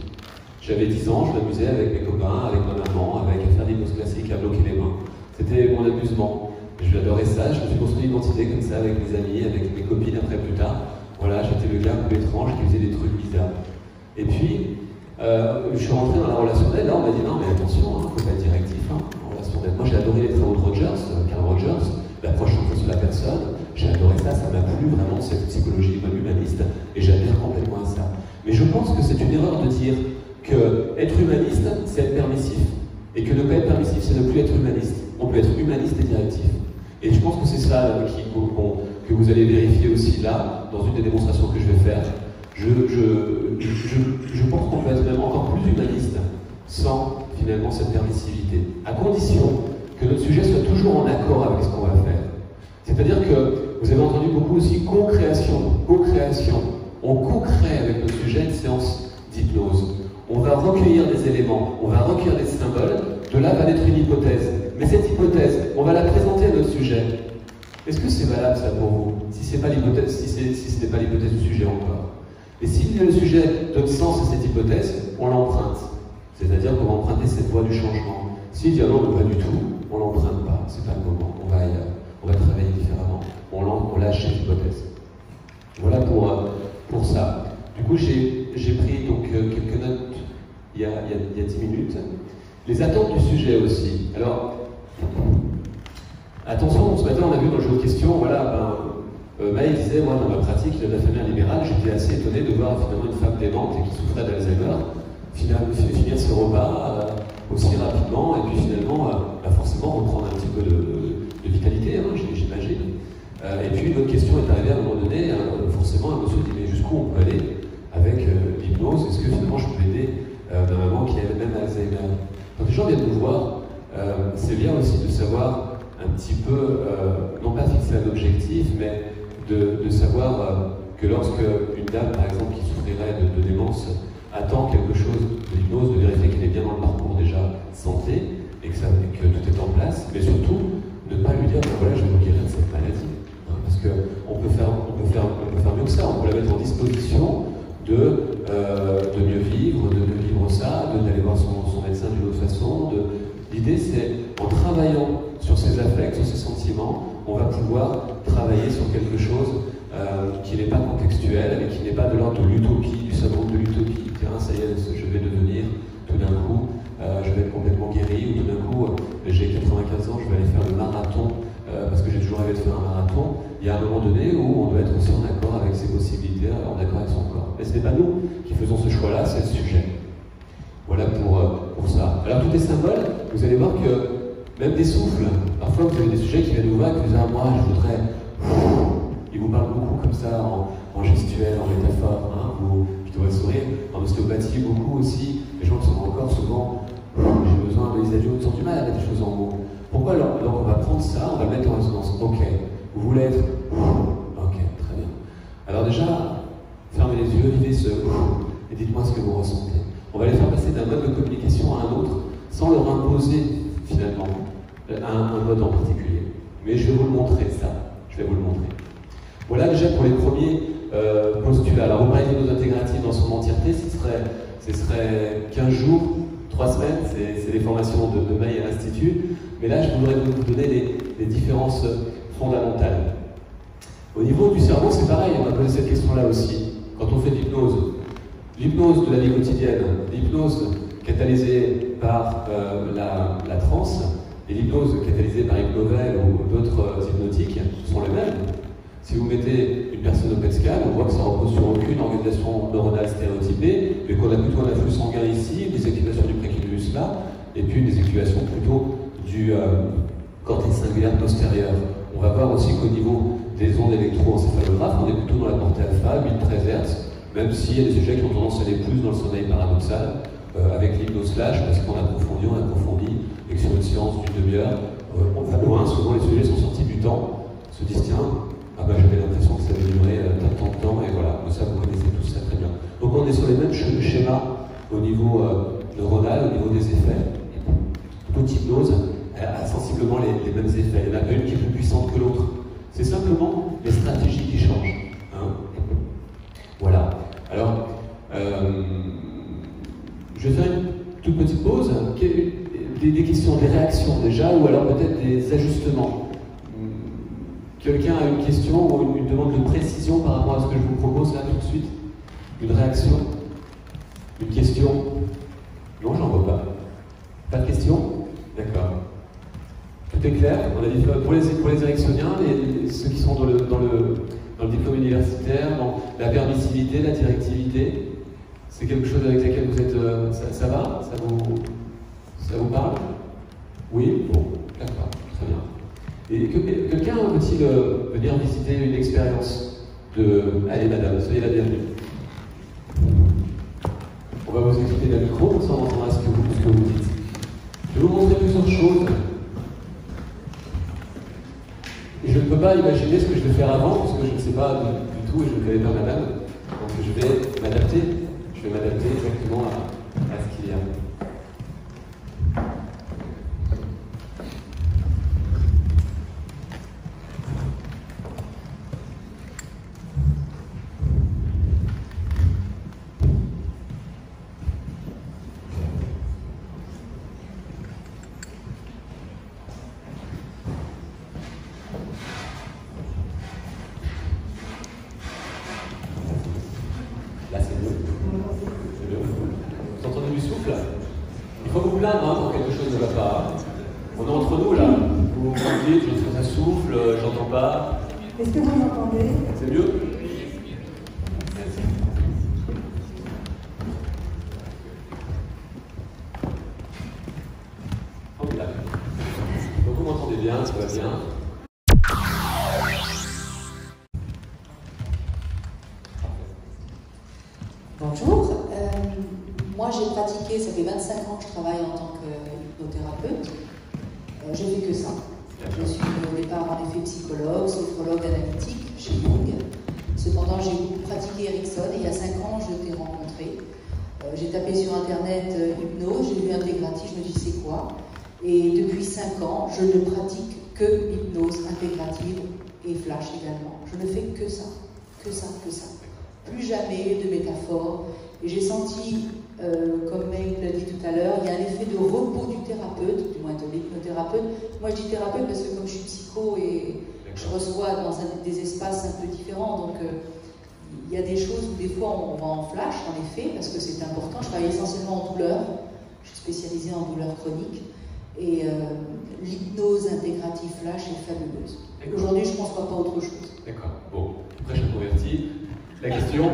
A: J'avais 10 ans, je m'amusais avec mes copains, avec ma maman, avec à faire l'hypnose classique, à bloquer les mains. C'était mon amusement. J'adorais ça, je me suis construit une identité comme ça avec mes amis, avec mes copines après plus tard. Voilà, j'étais le gars un peu étrange qui faisait des trucs bizarres. Et puis, je suis rentré dans la relation d'aide, là on m'a dit non mais attention, il ne faut pas être directif en relation d'aide. Moi j'ai adoré les travaux de Rogers, Carl Rogers, l'approche centrée sur la personne, j'ai adoré ça, ça m'a plu vraiment cette psychologie humaniste, et j'adhère complètement à ça. Mais je pense que c'est une erreur de dire que être humaniste, c'est être permissif, et que ne pas être permissif, c'est ne plus être humaniste. On peut être humaniste et directif. Et je pense que c'est ça que vous allez vérifier aussi là, dans une des démonstrations que je vais faire. Je pense qu'on peut être même encore plus humaniste sans finalement cette permissivité, à condition que notre sujet soit toujours en accord avec ce qu'on va faire. C'est-à-dire que vous avez entendu beaucoup aussi co-création. On co-crée avec notre sujet une séance d'hypnose. On va recueillir des éléments, on va recueillir des symboles, de là va naître une hypothèse. Mais cette hypothèse, on va la présenter à notre sujet. Est-ce que c'est valable ça pour vous? Si ce n'est pas l'hypothèse du sujet encore. Et si le sujet donne sens à cette hypothèse, on l'emprunte. C'est-à-dire qu'on va emprunter cette voie du changement. S'il dit ah non, pas du tout, on ne l'emprunte pas, c'est pas le moment, on va ailleurs, on va travailler différemment, on lâche cette hypothèse. Voilà pour ça. Du coup, j'ai pris donc quelques notes il y a 10 minutes. Les attentes du sujet aussi. Alors, attention, ce matin on a vu dans le jeu de questions, voilà, Maël disait, moi dans ma pratique de la famille libérale, j'étais assez étonné de voir finalement une femme démente et qui souffrait d'Alzheimer finir ce repas aussi rapidement et puis finalement forcément reprendre un petit peu de vitalité, hein, j'imagine. Et puis une autre question est arrivée à un moment donné, forcément un monsieur dit mais jusqu'où on peut aller avec l'hypnose? Est-ce que finalement je peux aider ma maman qui a elle-même Alzheimer? Quand les gens viennent nous voir, c'est bien aussi de savoir un petit peu, non pas fixer un objectif, mais de savoir que lorsque une dame, par exemple, qui souffrirait de démence, attend quelque chose de l'hypnose, de vérifier qu'elle est bien dans le parcours déjà santé, et que tout est en place, mais surtout, ne pas lui dire, ben voilà, je vais vous guérir de cette maladie. Hein, parce qu'on peut faire mieux que ça, on peut la mettre en disposition de mieux vivre, ça, d'aller voir son médecin d'une autre façon. L'idée, c'est en travaillant sur ses affects, sur ses sentiments, on va pouvoir travailler sur quelque chose qui n'est pas contextuel, mais qui n'est pas de l'ordre de l'utopie, du syndrome de l'utopie. Ça y est, je vais devenir, tout d'un coup, je vais être complètement guéri, ou tout d'un coup, j'ai 90 de faire un marathon, il y a un moment donné où on doit être aussi en accord avec ses possibilités, en accord avec son corps. Mais ce n'est pas nous qui faisons ce choix-là, c'est le sujet. Voilà pour ça. Alors tout est symbole, vous allez voir que même des souffles, parfois vous avez des sujets qui viennent nous voir et qui disent « Ah, moi, je voudrais... » Ils vous parlent beaucoup comme ça, en gestuelle, en métaphore, hein, je devrais sourire. En ostéopathie, beaucoup aussi, les gens qui sont encore souvent « J'ai besoin de les adultes qui ont du mal à mettre des choses en mots. » Pourquoi alors on va prendre ça, on va le mettre en résonance. Ok, vous voulez être... Ok, très bien. Alors déjà, fermez les yeux, vivez ce... Et dites-moi ce que vous ressentez. On va les faire passer d'un mode de communication à un autre, sans leur imposer, finalement, un mode en particulier. Mais je vais vous le montrer, ça. Je vais vous le montrer. Voilà déjà pour les premiers postulats. Alors, vous parlez d'hypnose intégrative dans son entièreté, ce serait 15 jours, 3 semaines, c'est les formations de May à l'Institut. Mais là, je voudrais vous donner les différences fondamentales. Au niveau du cerveau, c'est pareil, on va poser cette question-là aussi. Quand on fait de l'hypnose de la vie quotidienne, l'hypnose catalysée par la transe, et l'hypnose catalysée par Hypnovel ou d'autres hypnotiques sont les mêmes. Si vous mettez une personne au PET scan, on voit que ça repose sur aucune organisation neuronale stéréotypée, mais qu'on a plutôt un afflux sanguin ici, des activations du précumulus là, et puis des activations plutôt du cortex cingulaire postérieur. On va voir aussi qu'au niveau des ondes électroencéphalographes, on est plutôt dans la portée alpha, 8-13 Hz, même s'il y a des sujets qui ont tendance à aller plus dans le sommeil paradoxal, avec l'hypnose flash, parce qu'on approfondit, et que sur une séance d'une demi-heure, on va loin, souvent les sujets sont sortis du temps, se disent tiens, ah ben j'avais l'impression que ça allait durer tant de temps, et voilà, ça vous connaissez tous ça très bien. Donc on est sur les mêmes schémas au niveau neuronal, au niveau des effets. Toute hypnose a sensiblement les mêmes effets. Il n'y en a pas une qui est plus puissante que l'autre. C'est simplement les stratégies qui changent. Hein. Voilà. Alors, je vais faire une toute petite pause. Des questions, des réactions déjà, ou alors peut-être des ajustements. Quelqu'un a une question ou une demande de précision par rapport à ce que je vous propose là tout de suite? Une réaction? Une question? Non, j'en vois pas. Pas de question? D'accord. Tout est clair. On a dit pour les érectionniens, ceux qui sont dans le diplôme universitaire, dans la permissivité, la directivité, c'est quelque chose avec laquelle vous êtes... ça va? Ça vous parle? Oui? Bon, d'accord, très bien. Et quelqu'un veut-il venir visiter une expérience de... Allez madame, soyez la bienvenue. On va vous expliquer d'un micro, comme ça on entendra ce que vous dites. Je vais vous montrer plusieurs choses. Et je ne peux pas imaginer ce que je vais faire avant, parce que je ne sais pas du tout et je ne connais pas madame. Donc je vais m'adapter. Je vais m'adapter exactement à ce qu'il y a. Il faut vous plaindre quand quelque chose ne va pas. On est entre nous là. Vous me dites, ça souffle, j'entends pas.
B: Est-ce que vous m'entendez?
A: C'est mieux? Formidable. Donc vous m'entendez bien, ça va bien.
B: Bonjour. Moi, j'ai pratiqué, ça fait 25 ans que je travaille en tant qu'hypnothérapeute. J'ai fait que ça. Je suis au départ en effet psychologue, sophrologue analytique chez Jung. Cependant, j'ai beaucoup pratiqué Erickson et il y a 5 ans, je t'ai rencontré. J'ai tapé sur internet hypnose, j'ai vu intégrative, je me dis c'est quoi? Et depuis 5 ans, je ne pratique que hypnose intégrative et flash également. Je ne fais que ça, que ça, que ça. Plus jamais de métaphores. Et j'ai senti, comme May l'a dit tout à l'heure, il y a un effet de repos du thérapeute, du moins de l'hypnothérapeute. Moi je dis thérapeute parce que comme je suis psycho et je reçois dans des espaces un peu différents, donc il y a des choses où des fois on va en flash, en effet, parce que c'est important. Je travaille essentiellement en douleur, je suis spécialisée en douleur chronique. Et l'hypnose intégrative flash est fabuleuse. Aujourd'hui, je ne conçois pas autre chose.
A: D'accord. Bon, après je suis converti. La question,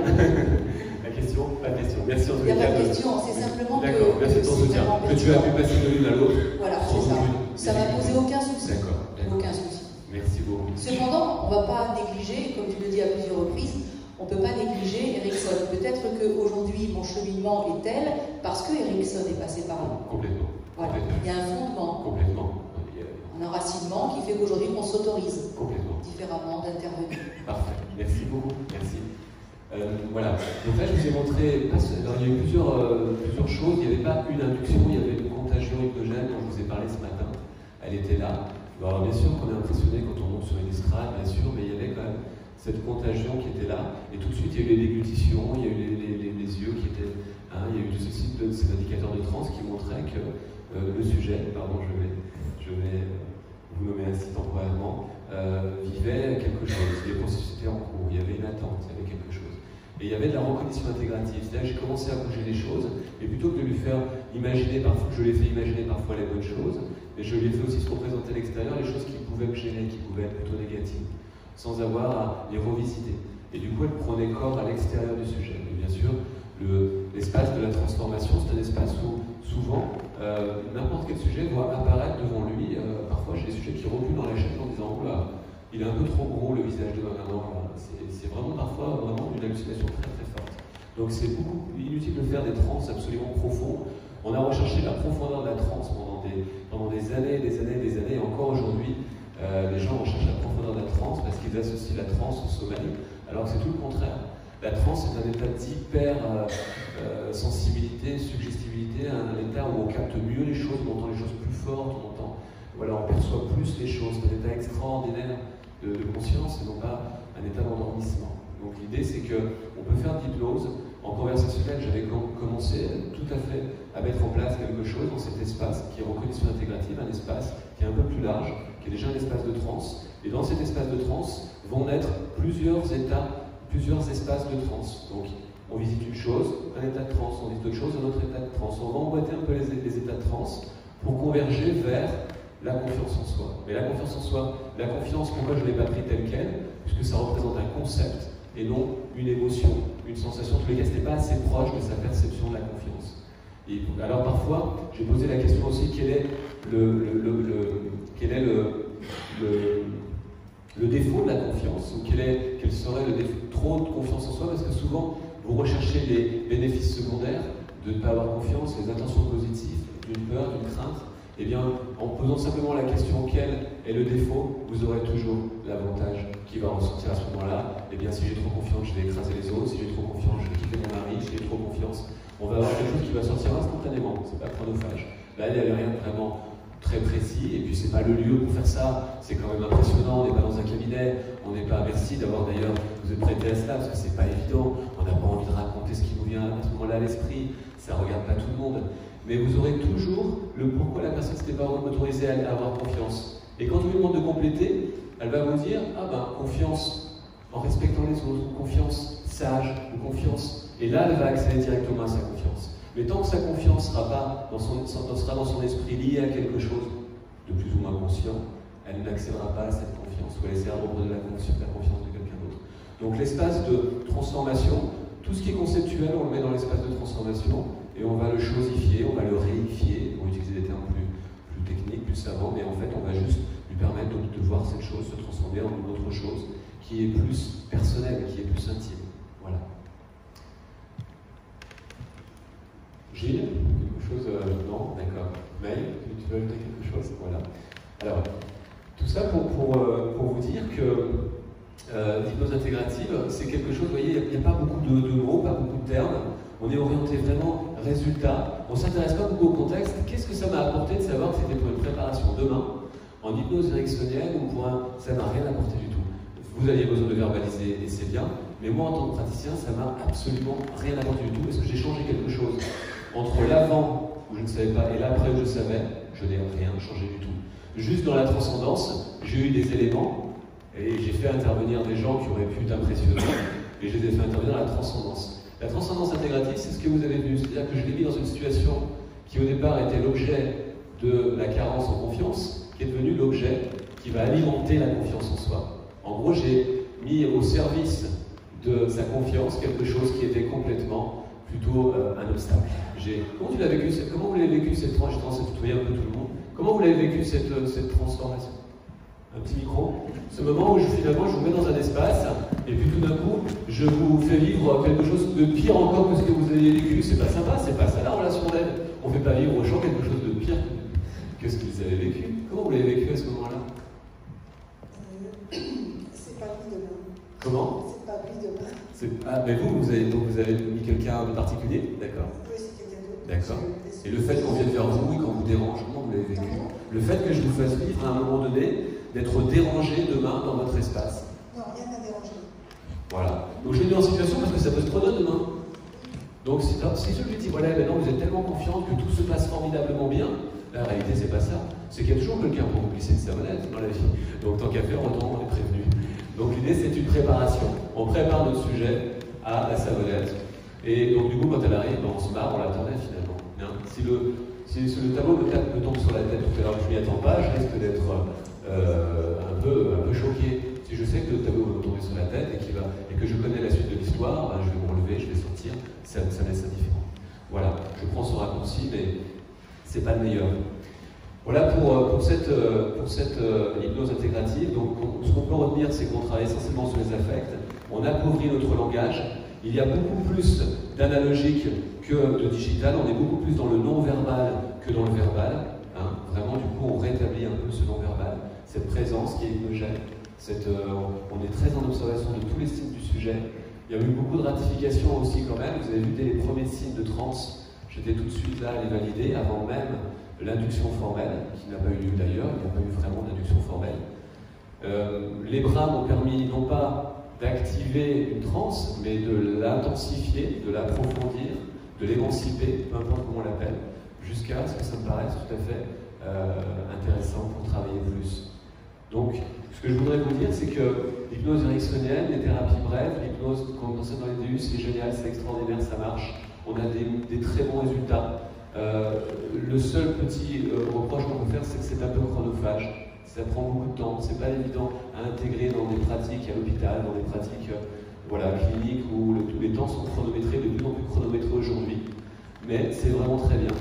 A: pas de question. Merci en tout cas.
B: Il n'y a pas de question, c'est simplement que.
A: D'accord, merci de ton soutien. Que tu as pu passer de l'une à l'autre.
B: Voilà, c'est ça. Ça m'a posé aucun souci.
A: D'accord.
B: Aucun souci.
A: Merci beaucoup.
B: Cependant, on ne va pas négliger, comme tu le dis à plusieurs reprises, on ne peut pas négliger Ericsson. Peut-être qu'aujourd'hui, mon cheminement est tel parce que Ericsson est passé par là.
A: Complètement.
B: Voilà.
A: Complètement.
B: Il y a un fondement.
A: Complètement.
B: Un enracinement qui fait qu'aujourd'hui, on s'autorise
A: différemment
B: d'intervenir.
A: Parfait. Merci beaucoup. Merci. Voilà. Donc là, je vous ai montré. Alors, il y a eu plusieurs choses. Il n'y avait pas une induction, il y avait une contagion hypogène dont je vous ai parlé ce matin. Elle était là. Alors, bien sûr qu'on est impressionné quand on monte sur une estrade, bien sûr, mais il y avait quand même cette contagion qui était là. Et tout de suite, il y a eu les déglutitions, il y a eu les yeux qui étaient. Hein, il y a eu tout ceci de ces indicateurs de trans qui montraient que le sujet, pardon, je vais vous nommer ainsi temporairement, vivait quelque chose. Les processus étaient en cours, il y avait une attente, il y avait quelque chose. Et il y avait de la recognition intégrative. C'est-à-dire que j'ai commencé à bouger les choses, et plutôt que de lui faire imaginer parfois, je lui ai fait imaginer parfois les bonnes choses, mais je lui ai fait aussi se représenter à l'extérieur les choses qui pouvaient me gêner, qui pouvaient être plutôt négatives, sans avoir à les revisiter. Et du coup, elle prenait corps à l'extérieur du sujet. Et bien sûr, l'espace de la transformation, c'est un espace où souvent, n'importe quel sujet doit apparaître devant lui. Parfois, j'ai des sujets qui reculent dans la chaise en disant « Oh là, il est un peu trop gros le visage de ma maman. » C'est vraiment parfois une hallucination très très forte. Donc c'est beaucoup inutile de faire des trans absolument profonds. On a recherché la profondeur de la transe pendant des années, et encore aujourd'hui, les gens recherchent la profondeur de la transe parce qu'ils associent la transe au sommeil, alors que c'est tout le contraire. La transe est un état d'hyper sensibilité, suggestibilité, un état où on capte mieux les choses, on entend les choses plus fortes, on perçoit plus les choses. C'est un état extraordinaire de conscience et non pas un état d'endormissement. Donc l'idée c'est qu'on peut faire de l'hypnose. En conversationnel, j'avais commencé tout à fait à mettre en place quelque chose dans cet espace qui est reconnaissance intégrative, un espace qui est un peu plus large, qui est déjà un espace de transe. Et dans cet espace de transe vont naître plusieurs espaces de transe. Donc on visite une chose, un état de transe, on visite autre chose, un autre état de transe. On va emboîter un peu les états de transe pour converger vers la confiance en soi. Mais la confiance en soi, la confiance, pourquoi je ne l'ai pas pris telle qu'elle? Puisque ça représente un concept et non une émotion, une sensation. En tous les cas, ce n'est pas assez proche de sa perception de la confiance. Et alors parfois, j'ai posé la question aussi, quel est le défaut de la confiance, ou quel serait le défaut? Trop de confiance en soi, parce que souvent, vous recherchez les bénéfices secondaires de ne pas avoir confiance, les intentions positives, d'une peur, d'une crainte. Eh bien, en posant simplement la question quel est le défaut, vous aurez toujours l'avantage qui va ressortir à ce moment-là. Eh bien, si j'ai trop confiance, je vais écraser les autres. Si j'ai trop confiance, je vais quitter mon mari. Si j'ai trop confiance, on va avoir quelque chose qui va sortir instantanément. C'est pas chronophage. Là, il n'y avait rien de vraiment très précis. Et puis, c'est pas le lieu pour faire ça. C'est quand même impressionnant. On n'est pas dans un cabinet. On n'est pas. Merci d'avoir d'ailleurs. Vous êtes prêté à cela parce que c'est pas évident. On n'a pas envie de raconter ce qui nous vient à ce moment-là à l'esprit. Ça regarde pas tout le monde. Mais vous aurez toujours le pourquoi la personne ne s'était pas autorisée à avoir confiance. Et quand on lui demande de compléter, elle va vous dire « Ah ben, confiance en respectant les autres, confiance sage, ou confiance… » Et là, elle va accéder directement à sa confiance. Mais tant que sa confiance sera dans son esprit liée à quelque chose de plus ou moins conscient, elle n'accédera pas à cette confiance, ou elle essaiera de reprendre la confiance de quelqu'un d'autre. Donc l'espace de transformation, tout ce qui est conceptuel, on le met dans l'espace de transformation, et on va le chosifier, on va le réifier, on va utiliser des termes plus techniques, plus savants, mais en fait on va juste lui permettre de voir cette chose se transformer en une autre chose qui est plus personnelle, qui est plus intime. Voilà. Gilles, quelque chose non, d'accord. Maï, tu veux ajouter quelque chose? Voilà. Alors, tout ça pour vous dire que l'hypnose intégrative, c'est quelque chose, vous voyez, il n'y a pas beaucoup de mots, pas beaucoup de termes. On est orienté vraiment résultat. On ne s'intéresse pas beaucoup au contexte. Qu'est-ce que ça m'a apporté de savoir que c'était pour une préparation demain en hypnose ericksonienne ou ça n'a rien apporté du tout. Vous aviez besoin de verbaliser et c'est bien, mais moi en tant que praticien, ça m'a absolument rien apporté du tout parce que j'ai changé quelque chose. Entre l'avant où je ne savais pas et l'après où je savais, je n'ai rien changé du tout. Juste dans la transcendance, j'ai eu des éléments et j'ai fait intervenir des gens qui auraient pu t'impressionner et je les ai fait intervenir dans la transcendance. La transcendance intégrative, c'est ce que vous avez vu, c'est-à-dire que je l'ai mis dans une situation qui au départ était l'objet de la carence en confiance, qui est devenue l'objet alimenter la confiance en soi. En gros, j'ai mis au service de sa confiance quelque chose qui était complètement plutôt un obstacle. Comment tu l'as vécu, comment vous l'avez vécu cette transition, c'est tutoyer un peu tout le monde, comment vous l'avez vécu cette transformation? Un petit micro. Ce moment où finalement je vous mets dans un espace et puis tout d'un coup je vous fais vivre quelque chose de pire encore que ce que vous avez vécu. C'est pas sympa, c'est pas ça la relation d'aide. On fait pas vivre aux gens quelque chose de pire que ce qu'ils avaient vécu. Comment vous l'avez vécu à ce moment-là?
C: C'est pas lui demain.
A: Comment?
C: C'est pas lui demain.
A: Ah, mais vous avez mis quelqu'un de particulier, d'accord?
C: Oui, c'est quelqu'un d'autre.
A: D'accord. Et le fait qu'on vienne vers vous et qu'on vous dérange, comment vous l'avez vécu? Le fait que je vous fasse vivre à un moment donné d'être dérangé demain dans votre espace.
C: Non, rien n'a dérangé.
A: Voilà. Donc je l'ai mis en situation parce que ça peut se produire demain. Donc si je lui dis, voilà, maintenant vous êtes tellement confiante que tout se passe formidablement bien, la réalité c'est pas ça. C'est qu'il y a toujours quelqu'un pour vous glisser de sa monnaie dans la vie. Donc tant qu'à faire, autant on est prévenu. Donc l'idée c'est une préparation. On prépare notre sujet à la savonnette. Et donc du coup quand elle arrive, on se marre, on l'attendait finalement. Hein, si le tableau me tombe sur la tête tout à l'heure que je m'y attends pas, je risque d'être un peu choqué. Si je sais que le tableau va me tomber sur la tête et que je connais la suite de l'histoire, ben, je vais me relever, je vais sortir, ça laisse indifférent. Voilà, je prends ce raccourci, mais c'est pas le meilleur. Voilà pour cette hypnose intégrative. Donc ce qu'on peut retenir, c'est qu'on travaille essentiellement sur les affects, on appauvrit notre langage, il y a beaucoup plus d'analogique que de digital, on est beaucoup plus dans le non-verbal que dans le verbal. Hein. Vraiment, du coup, on rétablit un peu ce non-verbal, cette présence qui est hypnogène. On est très en observation de tous les signes du sujet. Il y a eu beaucoup de ratification aussi quand même. Vous avez vu dès les premiers signes de transe, j'étais tout de suite là à les valider, avant même l'induction formelle, qui n'a pas eu lieu d'ailleurs, il n'y a pas eu vraiment d'induction formelle. Les bras m'ont permis non pas d'activer une transe, mais de l'intensifier, de l'approfondir, de l'émanciper, peu importe comment on l'appelle, jusqu'à ce que ça me paraisse tout à fait intéressant pour travailler plus. Donc, ce que je voudrais vous dire, c'est que l'hypnose ericksonienne, les thérapies brèves, l'hypnose qu'on enseigne dans les DU, c'est génial, c'est extraordinaire, ça marche. On a des très bons résultats. Le seul petit reproche qu'on peut faire, c'est que c'est un peu chronophage. Ça prend beaucoup de temps. C'est pas évident à intégrer dans des pratiques à l'hôpital, dans des pratiques cliniques où tous les temps sont chronométrés, de plus en plus chronométrés aujourd'hui. Mais c'est vraiment très bien.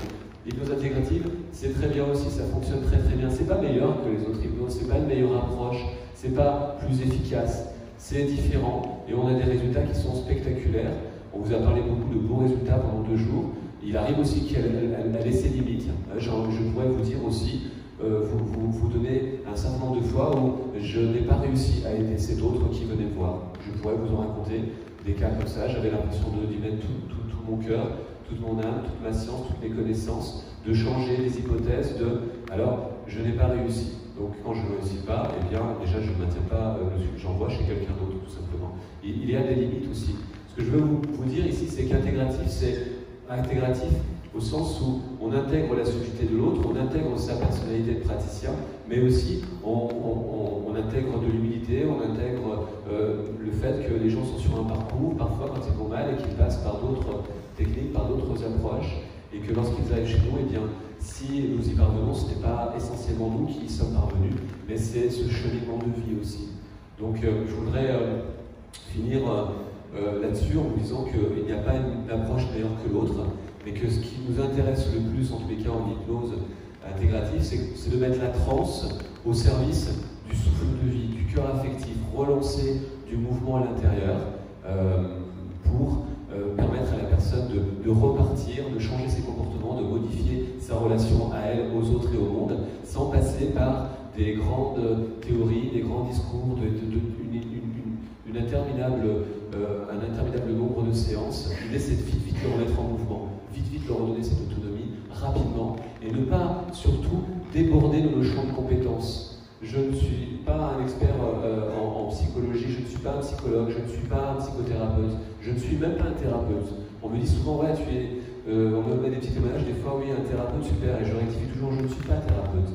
A: L'hypnose intégrative, c'est très bien aussi, ça fonctionne très très bien. C'est pas meilleur que les autres hypnoses, c'est pas une meilleure approche, c'est pas plus efficace, c'est différent et on a des résultats qui sont spectaculaires. On vous a parlé beaucoup de beaux résultats pendant 2 jours. Il arrive aussi qu'elle ait ses limites. Je pourrais vous dire aussi, vous donner un certain nombre de fois où je n'ai pas réussi à aider cet autre qui venait me voir. Je pourrais vous en raconter des cas comme ça, j'avais l'impression d'y mettre tout mon cœur, toute mon âme, toute ma science, toutes mes connaissances, de changer les hypothèses, alors je n'ai pas réussi. Donc quand je ne réussis pas, eh bien déjà je ne maintiens pas le sujet, j'envoie chez quelqu'un d'autre tout simplement. Il y a des limites aussi. Ce que je veux vous dire ici, c'est qu'intégratif, c'est intégratif au sens où on intègre la subtilité de l'autre, on intègre sa personnalité de praticien, mais aussi on intègre de l'humilité, on intègre le fait que les gens sont sur un parcours, parfois quand ils vont mal et qu'ils passent par d'autres techniques, par d'autres approches, et que lorsqu'ils arrivent chez nous, eh bien, si nous y parvenons, ce n'est pas essentiellement nous qui y sommes parvenus, mais c'est ce cheminement de vie aussi. Donc je voudrais finir là-dessus en vous disant qu'il n'y a pas une approche meilleure que l'autre, mais que ce qui nous intéresse le plus, en tous les cas en hypnose intégrative, c'est de mettre la transe au service du souffle de vie, du cœur affectif, relancer du mouvement à l'intérieur pour permettre à la personne de repartir, de changer ses comportements, de modifier sa relation à elle, aux autres et au monde, sans passer par des grandes théories, des grands discours, un interminable nombre de séances. L'idée, c'est de vite le remettre en mouvement, vite leur redonner cette autonomie, rapidement, et ne pas, surtout, déborder de nos champs de compétences. Je ne suis pas un expert en psychologie, je ne suis pas un psychologue, je ne suis pas un psychothérapeute, je ne suis même pas un thérapeute. On me dit souvent, ouais, on me met des petits témoignages, des fois, oui, un thérapeute, super, et je rectifie toujours, je ne suis pas thérapeute.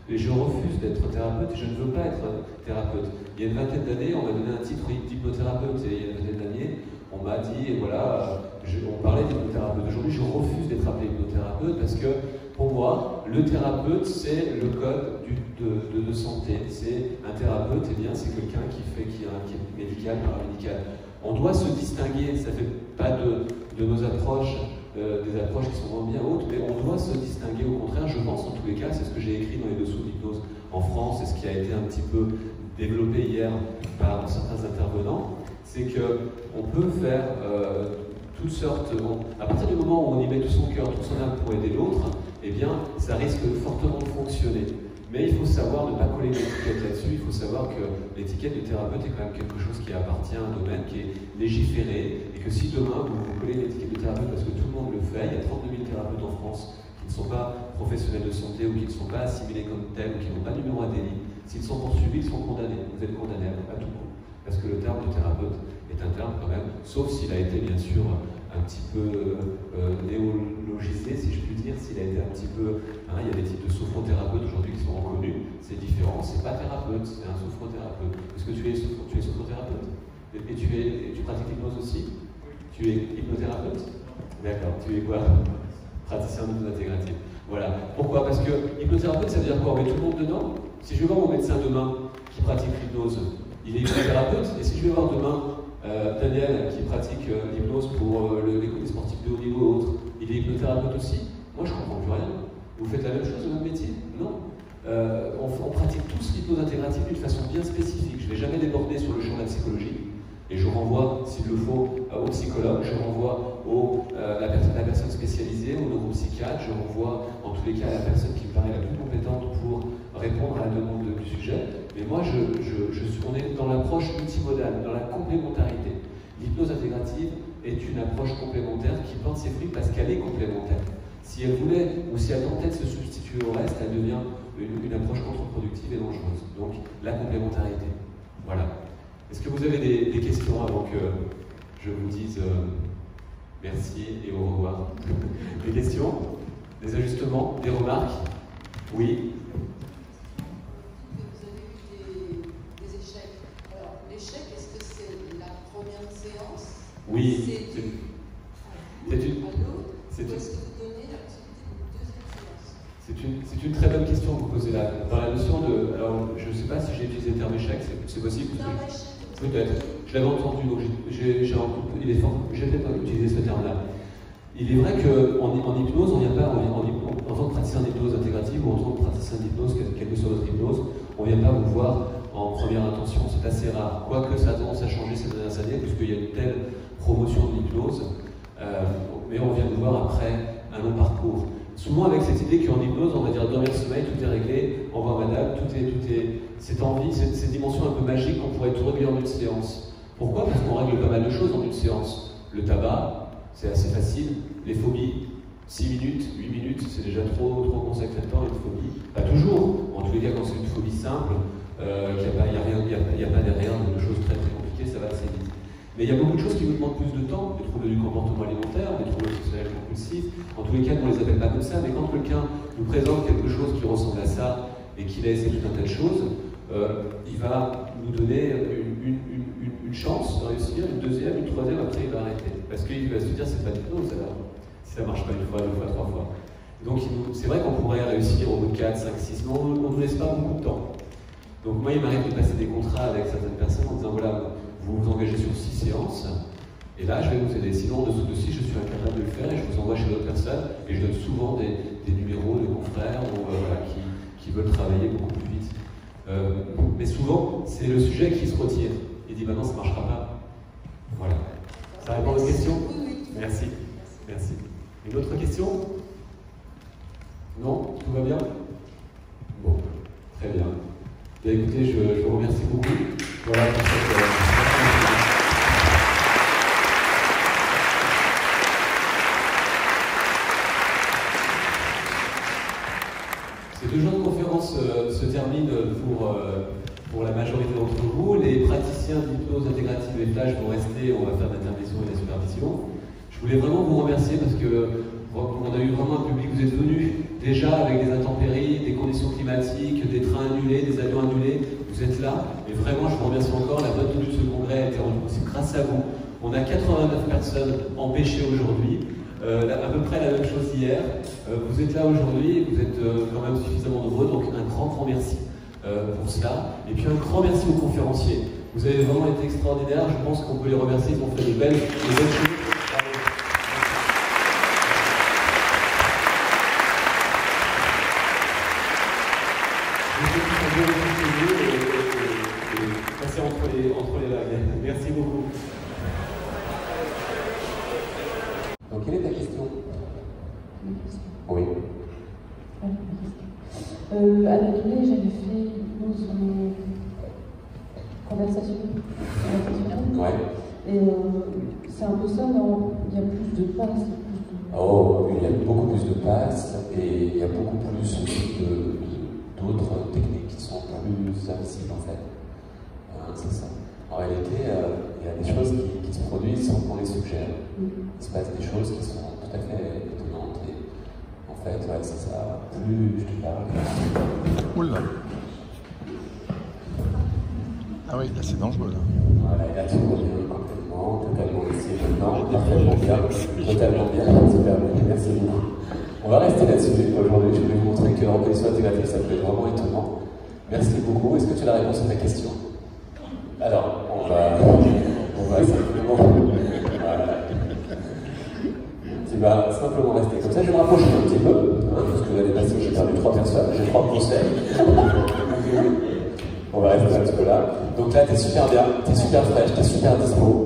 A: Et je refuse d'être thérapeute et je ne veux pas être thérapeute. Il y a une vingtaine d'années, on m'a donné un titre d'hypnothérapeute, et il y a une vingtaine d'années, on m'a dit, et voilà, on parlait d'hypnothérapeute. Aujourd'hui, je refuse d'être appelé hypnothérapeute parce que pour moi, le thérapeute, c'est le code de santé. C'est un thérapeute, eh bien, c'est quelqu'un qui est médical, paramédical. On doit se distinguer, ça ne fait pas de nos approches, des approches qui sont moins bien hautes, mais on doit se distinguer. Au contraire, je pense, en tous les cas, c'est ce que j'ai écrit dans les dessous d'hypnose en France, et ce qui a été un petit peu développé hier par certains intervenants, c'est qu'on peut faire toutes sortes. À partir du moment où on y met tout son cœur, toute son âme pour aider l'autre, eh bien, ça risque fortement de fonctionner. Mais il faut savoir ne pas coller l'étiquette là-dessus. Il faut savoir que l'étiquette du thérapeute est quand même quelque chose qui appartient à un domaine qui est légiféré, et que si demain vous collez l'étiquette du thérapeute parce que tout le monde le fait, il y a 32 000 thérapeutes en France qui ne sont pas professionnels de santé ou qui ne sont pas assimilés comme tels ou qui n'ont pas de numéro à délit. S'ils sont poursuivis, ils sont condamnés. Vous êtes condamnés à tout coup. Parce que le terme de thérapeute est un terme quand même, sauf s'il a été bien sûr un petit peu néologisé, si je puis dire, s'il a été un petit peu... il y a des types de sophrothérapeutes aujourd'hui qui sont reconnus, c'est différent, c'est pas thérapeute, c'est un sophrothérapeute. Est-ce que tu es sophrothérapeute? Et tu pratiques l'hypnose aussi? Tu es hypnothérapeute? D'accord, tu es quoi? Praticien d'hypnose intégrative. Voilà. Pourquoi? Parce que hypnothérapeute, ça veut dire quoi? On met tout le monde dedans? Si je vais voir mon médecin demain qui pratique l'hypnose, il est hypnothérapeute, et si je vais voir demain Daniel qui pratique l'hypnose pour les sportifs de haut niveau ou autre, il est hypnothérapeute aussi? Moi je ne comprends plus rien. Vous faites la même chose, le même métier? Non. On pratique tous l'hypnose intégrative d'une façon bien spécifique. Je ne vais jamais déborder sur le champ de la psychologie. Et je renvoie, s'il le faut, au psychologue, je renvoie la personne spécialisée, au neuropsychiatre, je renvoie en tous les cas à la personne qui me paraît la plus compétente pour répondre à la demande du sujet. Mais moi, on est dans l'approche multimodale, dans la complémentarité. L'hypnose intégrative est une approche complémentaire qui porte ses fruits parce qu'elle est complémentaire. Si elle voulait, ou si elle tentait de se substituer au reste, elle devient une approche contre-productive et dangereuse. Donc, la complémentarité. Voilà. Est-ce que vous avez des questions avant que je vous dise merci et au revoir? Des questions? Des ajustements? Des remarques? Oui?
B: Vous avez eu des échecs. Alors, l'échec, est-ce que c'est la première séance?
A: Oui.
B: C'est une...
A: C'est
B: ou est-ce que vous donnez la possibilité d'une deuxième séance?
A: C'est une très bonne question que vous posez là. Dans la notion de... Alors, je ne sais pas si j'ai utilisé le terme échec, c'est possible? Peut-être. Je l'avais entendu, donc il est fort. J'ai peut-être utilisé ce terme-là. Il est vrai qu'en hypnose, on ne vient pas, en tant que praticien d'hypnose intégrative ou en tant que praticien d'hypnose, quelle que soit votre hypnose, on ne vient pas vous voir en première intention. C'est assez rare. Quoique ça a tendance à changer ces dernières années, puisqu'il y a une telle promotion de l'hypnose, mais on vient vous voir après un long parcours. Souvent avec cette idée qu'en hypnose, on va dire dormir le sommeil, tout est réglé, au revoir madame, tout est cette envie, cette dimension un peu magique qu'on pourrait tout régler en une séance. Pourquoi? Parce qu'on règle pas mal de choses en une séance. Le tabac, c'est assez facile. Les phobies, 6 minutes, 8 minutes, c'est déjà trop consacré de temps, une phobie. Pas toujours. En tous les cas, quand c'est une phobie simple, il n'y a pas derrière de choses très très compliquées, ça va assez vite. Mais il y a beaucoup de choses qui vous demandent plus de temps, des troubles du comportement alimentaire, des troubles obsessionnels compulsifs. En tous les cas, on ne les appelle pas comme ça, mais quand quelqu'un nous présente quelque chose qui ressemble à ça et qu'il a essayé tout un tas de choses, il va nous donner une chance de réussir, une deuxième, une troisième, après il va arrêter. Parce qu'il va se dire, c'est pas d'hypnose alors, si ça ne marche pas une fois, deux fois, trois fois. Donc c'est vrai qu'on pourrait réussir au bout de 4, 5, 6, mais on ne nous laisse pas beaucoup de temps. Donc moi, il m'arrive de passer des contrats avec certaines personnes en disant, voilà, vous vous engagez sur 6 séances, et là, je vais vous aider. Sinon, en dessous de 6, je suis incapable de le faire, et je vous envoie chez d'autres personnes, et je donne souvent des numéros de confrères qui veulent travailler beaucoup plus vite. Mais souvent, c'est le sujet qui se retire. Il dit, maintenant, ça ne marchera pas. Voilà. Ça répond à votre question?
B: Oui.
A: Merci. Merci. Une autre question? Non? Tout va bien? Bon, très bien. Bien, écoutez, je vous remercie beaucoup. Voilà pour cette... Ces 2 jours de conférence se terminent pour la majorité d'entre vous. Les praticiens d'hypnose intégrative et flash vont rester, on va faire l'intervention et la supervision. Je voulais vraiment vous remercier parce qu'on a eu vraiment un public, vous êtes venus déjà avec des intempéries, des conditions climatiques, des trains annulés, des avions annulés, vous êtes là. Et vraiment, je vous remercie encore, la bonne tenue de ce congrès a été rendue possible grâce à vous. On a 89 personnes empêchées aujourd'hui. à peu près la même chose hier. Vous êtes là aujourd'hui, vous êtes quand même suffisamment nombreux, donc un grand merci pour cela. Et puis un grand merci aux conférenciers. Vous avez vraiment été extraordinaires, je pense qu'on peut les remercier, ils ont fait de belles choses. Passer entre les vagues. Merci beaucoup. Donc, quelle est ta question? Oui.
D: À l'atelier, j'avais fait une pause conversationnelle.
A: Ouais.
D: Et c'est un peu ça, non? Il y a plus de passes, plus de...
A: Oh, il y a beaucoup plus de passes et il y a beaucoup plus aussi d'autres techniques qui sont plus invisibles en fait. C'est ça. En réalité, il y a des choses qui se produisent sans qu'on les suggère. Il se passe des choses qui sont tout à fait étonnantes et en fait, ouais, c'est ça. Plus je te parle.
E: Oula. Ah oui, là c'est dangereux là.
A: Voilà, et là tout revient totalement ici maintenant, parfaitement bien, totalement bien, super bien, merci beaucoup. On va rester là-dessus aujourd'hui, je vais vous montrer que la reconnaissance intégrative ça peut être vraiment étonnant. Merci beaucoup, est-ce que tu as la réponse à ta question? Alors, on va simplement... Voilà. Tu vas simplement rester comme ça, je vais me rapprocher un petit peu, hein, parce que l'année passée j'ai perdu 3 personnes, j'ai 3 conseils. On va rester un petit peu là. Donc là, t'es super bien, t'es super fraîche, t'es super dispo.